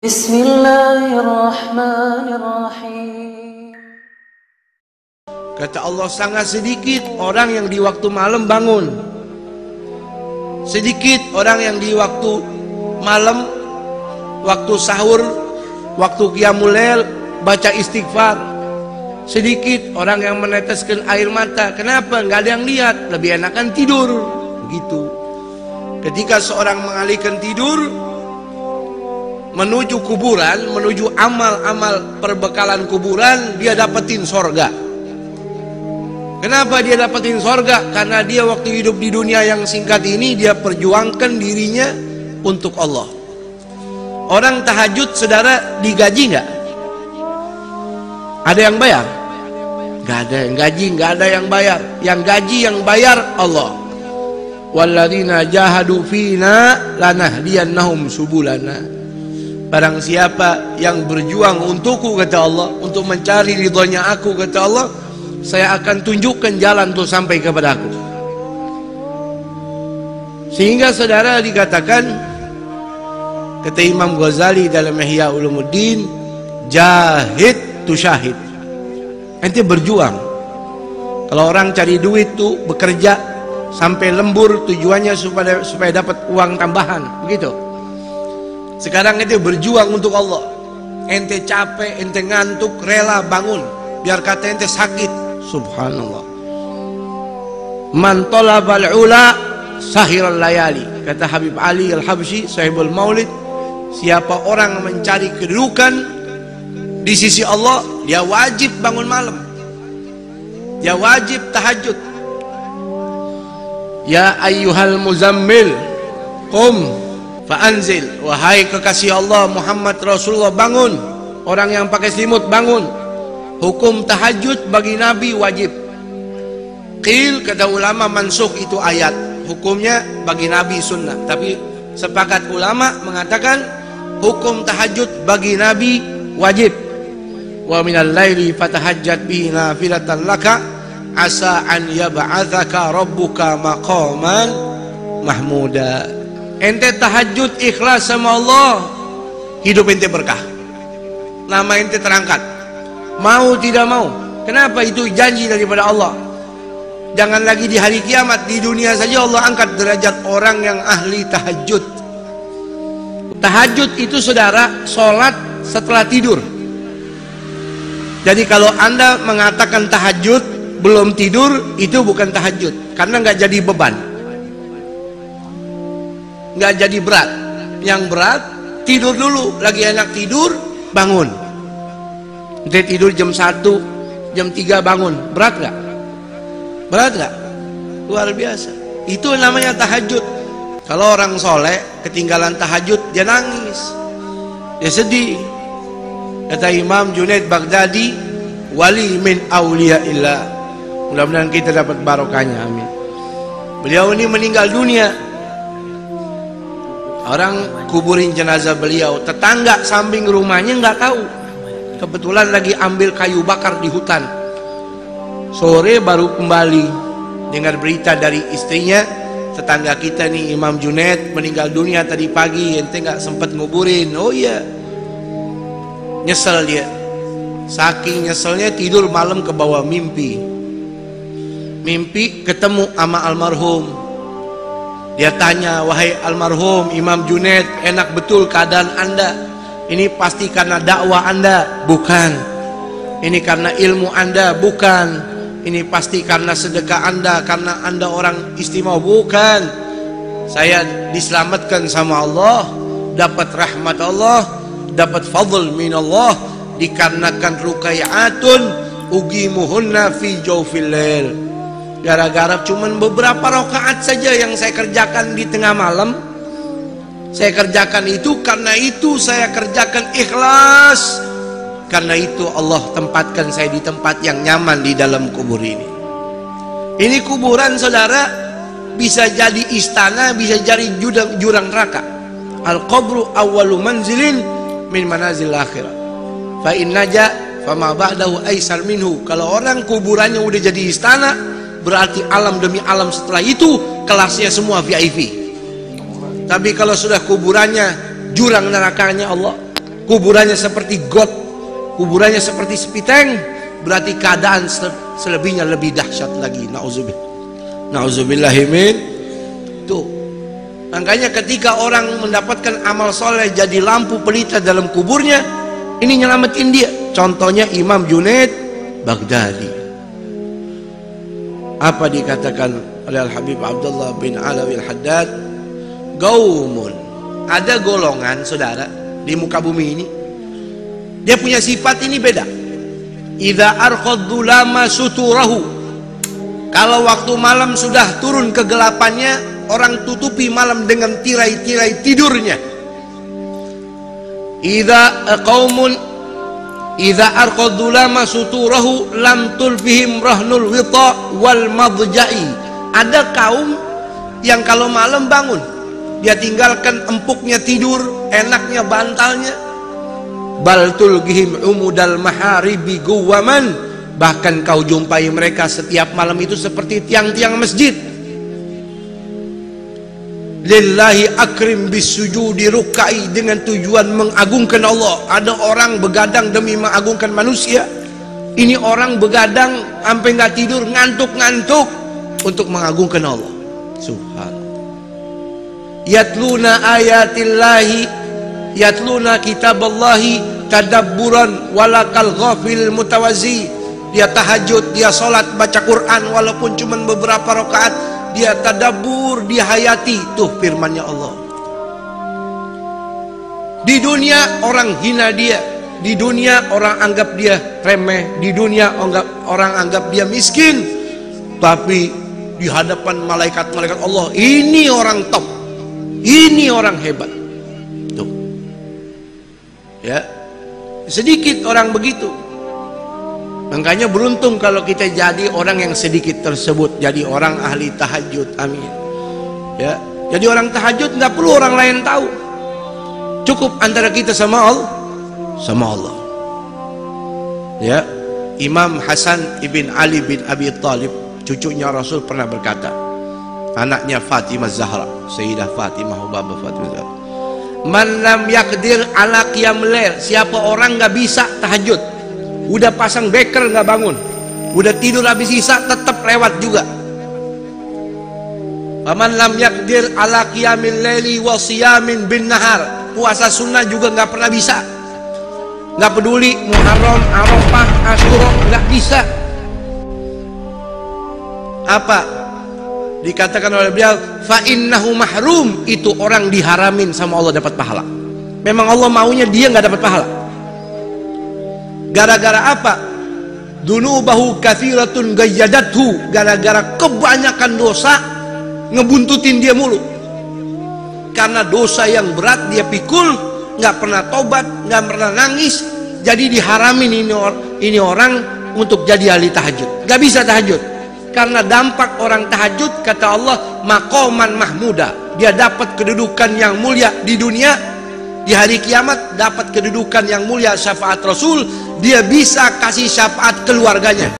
Bismillahirrahmanirrahim. Kata Allah, sangat sedikit orang yang di waktu malam bangun. Sedikit orang yang di waktu malam, waktu sahur, waktu qiyamul lail baca istighfar. Sedikit orang yang meneteskan air mata. Kenapa? Nggak ada yang lihat. Lebih enakan tidur. Begitu. Ketika seorang mengalihkan tidur menuju kuburan, menuju amal-amal perbekalan kuburan, dia dapetin sorga. Kenapa dia dapetin sorga? Karena dia waktu hidup di dunia yang singkat ini, dia perjuangkan dirinya untuk Allah. Orang tahajud, saudara, digaji nggak? Ada yang bayar? Nggak ada yang gaji, nggak ada yang bayar. Yang gaji, yang bayar Allah. Walladzina jahadu fina lanahdiyannahum subulana. Barang siapa yang berjuang untukku, kata Allah, untuk mencari ridhonya aku, kata Allah, saya akan tunjukkan jalan untuk sampai kepada aku. Sehingga saudara dikatakan, kata Imam Ghazali dalam Ihya Ulumuddin, jahid tu syahid. Ente berjuang. Kalau orang cari duit tuh bekerja sampai lembur, tujuannya supaya dapat uang tambahan, begitu. Sekarang ente berjuang untuk Allah. Ente capek, ente ngantuk, rela bangun. Biar kata ente sakit. Subhanallah. Man talabal ula sahiral layali. Kata Habib Ali Al-Habsyi, sahibul maulid, siapa orang mencari kedudukan di sisi Allah, dia wajib bangun malam. Dia wajib tahajud. Ya ayyuhal muzammil, qum fa'anzil. Wahai kekasih Allah Muhammad Rasulullah, bangun. Orang yang pakai selimut, bangun. Hukum tahajud bagi Nabi wajib. Qil, kata ulama, mansukh itu ayat. Hukumnya bagi Nabi sunnah. Tapi sepakat ulama mengatakan hukum tahajud bagi Nabi wajib. Wa minal laili fatahajjat bihi nafilatan laka asa an yab'atsaka rabbuka maqaman mahmuda. Ente tahajud ikhlas sama Allah, hidup ente berkah, nama ente terangkat, mau tidak mau. Kenapa? Itu janji daripada Allah. Jangan lagi di hari kiamat, di dunia saja Allah angkat derajat orang yang ahli tahajud. Tahajud itu, saudara, sholat setelah tidur. Jadi kalau anda mengatakan tahajud belum tidur, itu bukan tahajud, karena nggak jadi beban, nggak jadi berat. Yang berat tidur dulu, lagi enak tidur, bangun. Dia tidur jam 1, jam 3 bangun, berat nggak? Berat nggak? Luar biasa. Itu namanya tahajud. Kalau orang soleh ketinggalan tahajud, dia nangis, dia sedih. Kata Imam Junaid Baghdadi, wali min awliyaillah. Mudah-mudahan kita dapat barokahnya, amin. Beliau ini meninggal dunia, orang kuburin jenazah beliau, tetangga samping rumahnya nggak tahu. Kebetulan lagi ambil kayu bakar di hutan. Sore baru kembali dengar berita dari istrinya, tetangga kita nih Imam Junaid meninggal dunia tadi pagi, ente nggak sempat nguburin. Oh iya, nyesel dia. Saking nyeselnya tidur malam ke bawah mimpi. Mimpi ketemu sama almarhum. Dia tanya, wahai almarhum Imam Junaid, enak betul keadaan anda? Ini pasti karena dakwah anda? Bukan. Ini karena ilmu anda? Bukan. Ini pasti karena sedekah anda, karena anda orang istimewa? Bukan. Saya diselamatkan sama Allah, dapat rahmat Allah, dapat fadl min Allah, dikarenakan rukai'atun ugimuhunna fi jawfil lail. Gara-gara cuman beberapa rakaat saja yang saya kerjakan di tengah malam, saya kerjakan itu, karena itu saya kerjakan ikhlas, karena itu Allah tempatkan saya di tempat yang nyaman di dalam kubur ini. Ini kuburan, saudara, bisa jadi istana, bisa jadi jurang neraka. Al-qabru awwalu manzilin min manazil akhirah. Fa in naja fama ba'dahu aisar minhu. Kalau orang kuburannya udah jadi istana, berarti alam demi alam setelah itu kelasnya semua VIP. Tapi kalau sudah kuburannya jurang nerakanya Allah, kuburannya seperti got, kuburannya seperti sepiteng, berarti keadaan selebihnya lebih dahsyat lagi. Nauzubillahi min. Tuh, makanya ketika orang mendapatkan amal soleh jadi lampu pelita dalam kuburnya, ini nyelamatin dia. Contohnya Imam Junaid Baghdadi. Apa dikatakan oleh Al-Habib Abdullah bin Alawi Al-Haddad? Gaumun, ada golongan saudara di muka bumi ini, dia punya sifat ini beda. Idza arqadzulama suturahu, kalau waktu malam sudah turun kegelapannya, orang tutupi malam dengan tirai-tirai tidurnya. Idza arqadzulama suturahu lam tulfihim rahnul wita wal madja'i. Ada kaum yang kalau malam bangun, dia tinggalkan empuknya tidur, enaknya bantalnya. Bal tulgihim umudal maharibi guwaman, bahkan kau jumpai mereka setiap malam itu seperti tiang-tiang masjid. Lillahi akrim bisujudi rukai, dengan tujuan mengagungkan Allah. Ada orang begadang demi mengagungkan manusia. Ini orang begadang sampai nggak tidur, ngantuk-ngantuk untuk mengagungkan Allah. Subhanallah. Yatluna ayatillahi, yatluna kitaballahi tadabburan walakal ghafil mutawazi. Dia tahajud, dia sholat, baca Quran walaupun cuma beberapa rakaat, dia tadabbur, dia hayati. Tuh firmannya Allah. Di dunia orang hina dia, di dunia orang anggap dia remeh, di dunia orang anggap dia miskin, tapi di hadapan malaikat-malaikat Allah, ini orang top, ini orang hebat. Tuh, ya, sedikit orang begitu. Makanya beruntung kalau kita jadi orang yang sedikit tersebut, jadi orang ahli tahajud. Amin. Ya, jadi orang tahajud nggak perlu orang lain tahu, cukup antara kita sama Allah. Ya, Imam Hasan ibn Ali bin Abi Thalib, cucunya Rasul, pernah berkata, anaknya Fatimah Zahra, Sayyidah Fatimah, Baba Fatimah Zahra, man lam yaqdir ala qiyamul lail, siapa orang nggak bisa tahajud, udah pasang beker nggak bangun, udah tidur habis isya tetap lewat juga. Faman lam yaqdir ala qiyamil laili wa siyamin bin nahar, puasa sunnah juga nggak pernah bisa, nggak peduli Muharram, Arafah, Asyura, nggak bisa. Apa dikatakan oleh beliau? Fa innahu mahrum, itu orang diharamin sama Allah dapat pahala. Memang Allah maunya dia nggak dapat pahala. Gara-gara apa? Dunubahu katsiratun gayyadathu, gara-gara kebanyakan dosa ngebuntutin dia mulu. Karena dosa yang berat dia pikul, nggak pernah tobat, nggak pernah nangis, jadi diharamin ini orang untuk jadi ahli tahajud. Nggak bisa tahajud karena dampak orang tahajud, kata Allah, maqaman mahmuda, dia dapat kedudukan yang mulia di dunia, di hari kiamat dapat kedudukan yang mulia, syafaat Rasul, dia bisa kasih syafaat keluarganya.